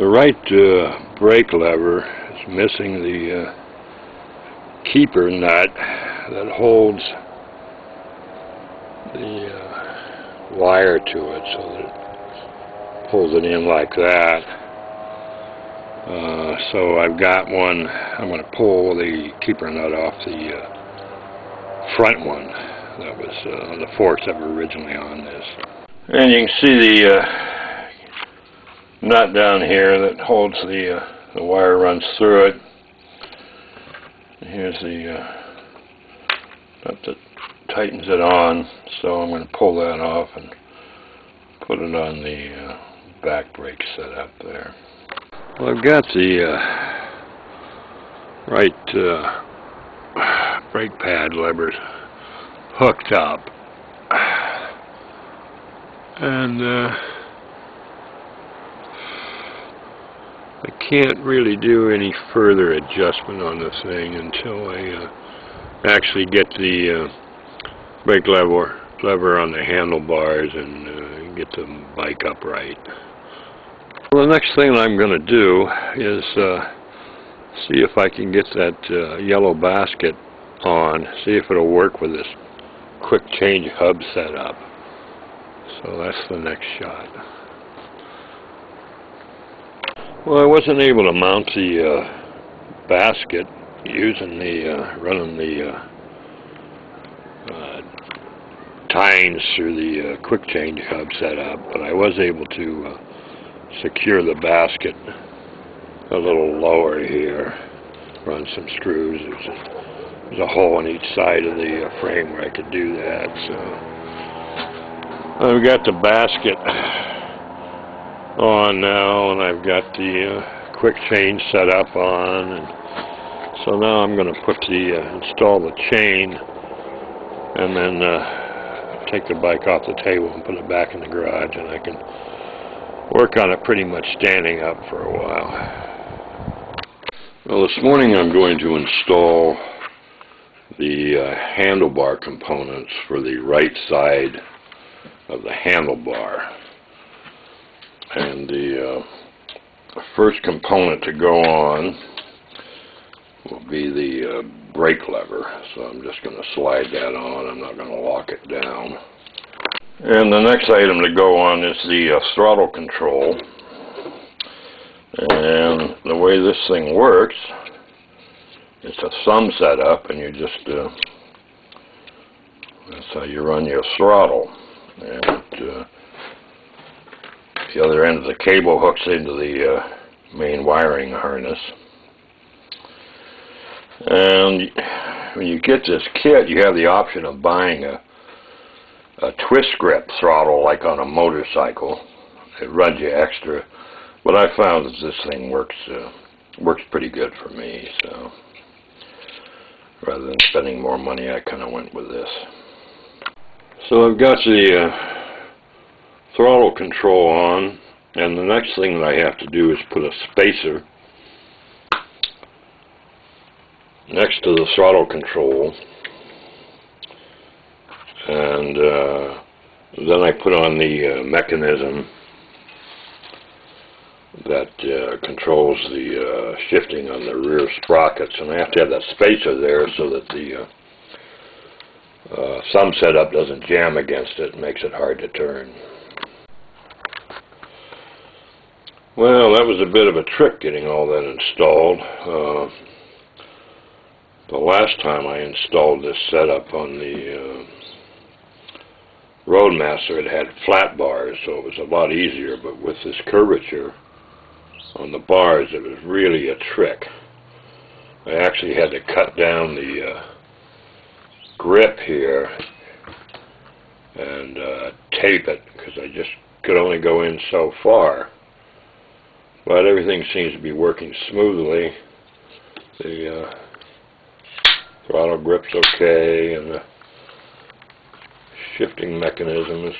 The right brake lever is missing the keeper nut that holds the wire to it, so that it pulls it in like that. So I've got one. I'm going to pull the keeper nut off the front one that was the forks that were originally on this. And you can see the nut down here that holds the wire runs through it. Here's the nut that tightens it on, so I'm going to pull that off and put it on the back brake setup there. Well, I've got the right brake pad levers hooked up, and I can't really do any further adjustment on the thing until I actually get the brake lever on the handlebars and get the bike upright. Well, the next thing I'm going to do is see if I can get that yellow basket on, see if it'll work with this quick change hub setup. So that's the next shot. Well, I wasn't able to mount the basket using the running the tines through the quick change hub setup, but I was able to secure the basket a little lower here, run some screws. There's a hole in each side of the frame where I could do that. So I've got the basket on now, and I've got the quick change set up on, and so now I'm going to put install the chain, and then take the bike off the table and put it back in the garage, and I can work on it pretty much standing up for a while. Well, this morning I'm going to install the handlebar components for the right side of the handlebar. And the first component to go on will be the brake lever. So I'm just going to slide that on. I'm not going to lock it down. And the next item to go on is the throttle control. And the way this thing works, it's a thumb setup, and you just that's how you run your throttle. And the other end of the cable hooks into the main wiring harness. And when you get this kit, you have the option of buying a twist grip throttle like on a motorcycle. It runs you extra. But I found that this thing works pretty good for me. So rather than spending more money, I kind of went with this. So I've got the throttle control on, and the next thing that I have to do is put a spacer next to the throttle control, and then I put on the mechanism that controls the shifting on the rear sprockets, and I have to have that spacer there so that the thumb setup doesn't jam against it and makes it hard to turn. Well, that was a bit of a trick getting all that installed. The last time I installed this setup on the Roadmaster, it had flat bars, so it was a lot easier, but with this curvature on the bars, it was really a trick. I actually had to cut down the grip here and tape it, because I just could only go in so far. But everything seems to be working smoothly. The throttle grip's okay, and the shifting mechanism is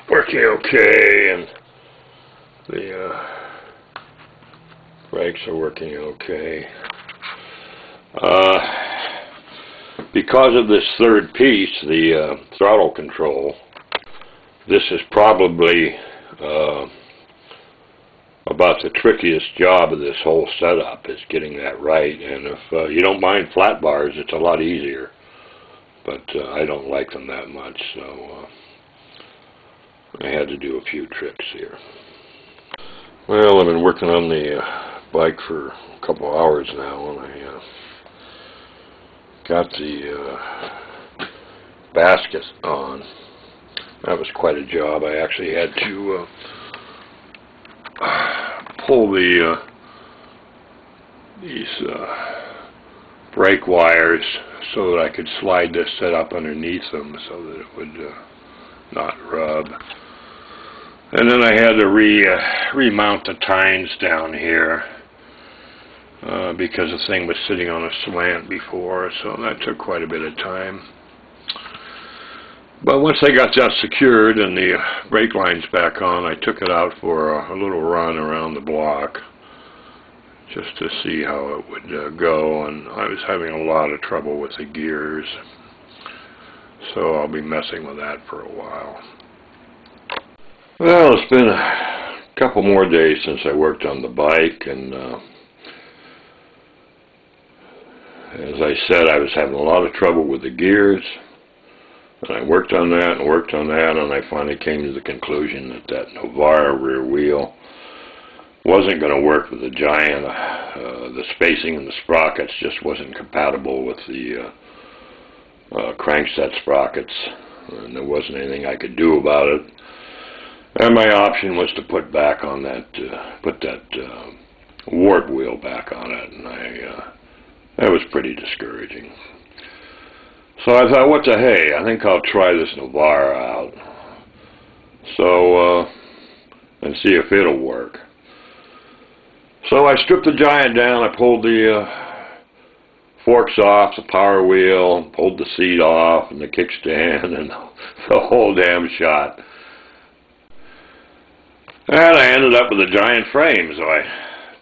working okay, and the brakes are working okay. Because of this third piece, the throttle control, this is probably about the trickiest job of this whole setup, is getting that right. And if you don't mind flat bars, it's a lot easier. But I don't like them that much, so I had to do a few tricks here. Well, I've been working on the bike for a couple hours now, and I got the basket on. That was quite a job. I actually had to pull these brake wires so that I could slide this set up underneath them so that it would not rub. And then I had to remount the tines down here because the thing was sitting on a slant before, so that took quite a bit of time. But once I got that secured and the brake lines back on, I took it out for a little run around the block just to see how it would go, and I was having a lot of trouble with the gears, so I'll be messing with that for a while. Well, it's been a couple more days since I worked on the bike, and as I said, I was having a lot of trouble with the gears. And I worked on that and worked on that, and I finally came to the conclusion that that Novara rear wheel wasn't going to work with the Giant. The spacing and the sprockets just wasn't compatible with the crankset sprockets, and there wasn't anything I could do about it. And my option was to put back on that, put that warp wheel back on it, and that was pretty discouraging. So I thought, what the hey, I think I'll try this Novara out. So, and see if it'll work. So I stripped the Giant down, I pulled the forks off, the power wheel, pulled the seat off, and the kickstand, and the whole damn shot. And I ended up with a Giant frame, so I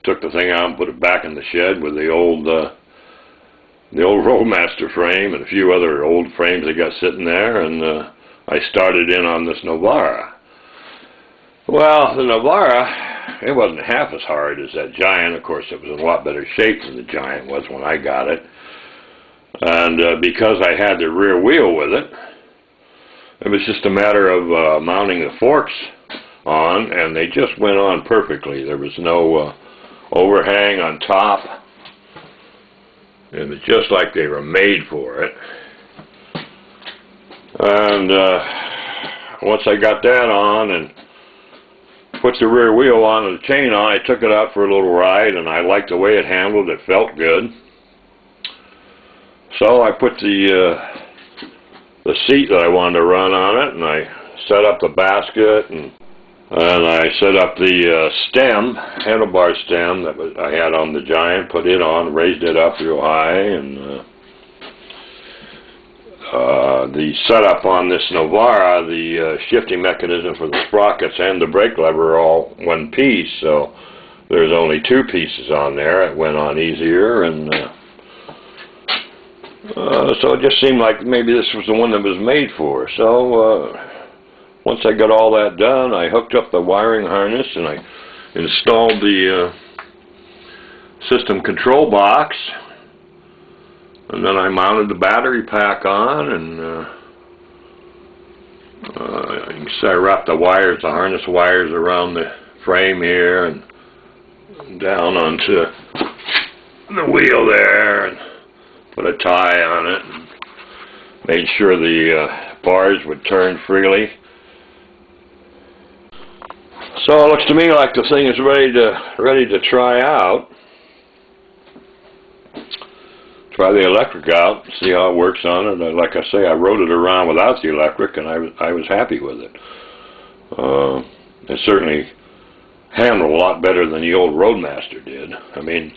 took the thing out and put it back in the shed with the old Roadmaster frame and a few other old frames I got sitting there, and I started in on this Novara. Well, the Novara, it wasn't half as hard as that Giant. Of course, it was in a lot better shape than the Giant was when I got it. And because I had the rear wheel with it, it was just a matter of mounting the forks on, and they just went on perfectly. There was no overhang on top. It was just like they were made for it. And once I got that on and put the rear wheel on and the chain on, I took it out for a little ride, and I liked the way it handled. It felt good. So I put the seat that I wanted to run on it, and I set up the basket, and I set up the stem, handlebar stem that I had on the Giant, put it on, raised it up real high, and the setup on this Novara, the shifting mechanism for the sprockets and the brake lever are all one piece, so there's only two pieces on there. It went on easier, and so it just seemed like maybe this was the one that was made for. So once I got all that done, I hooked up the wiring harness and I installed the system control box, and then I mounted the battery pack on, and you can see I wrapped the wires, the harness wires, around the frame here and down onto the wheel there, and put a tie on it, and made sure the bars would turn freely. So it looks to me like the thing is ready to try out. Try the electric out, see how it works on it. Like I say, I rode it around without the electric, and I was happy with it. It certainly handled a lot better than the old Roadmaster did. I mean,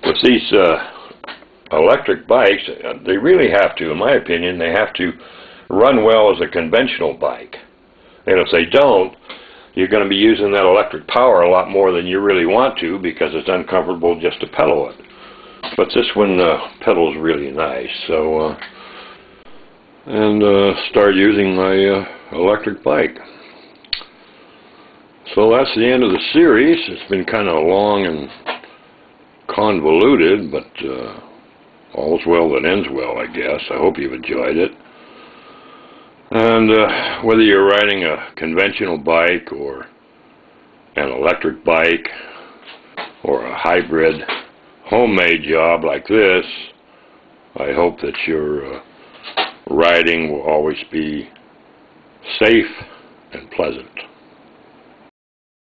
with these electric bikes, they really have to, in my opinion, they have to run well as a conventional bike. And if they don't, you're going to be using that electric power a lot more than you really want to, because it's uncomfortable just to pedal it. But this one pedals really nice, so start using my electric bike. So that's the end of the series. It's been kind of long and convoluted, but all's well that ends well, I guess. I hope you've enjoyed it. And whether you're riding a conventional bike or an electric bike or a hybrid homemade job like this, I hope that your riding will always be safe and pleasant.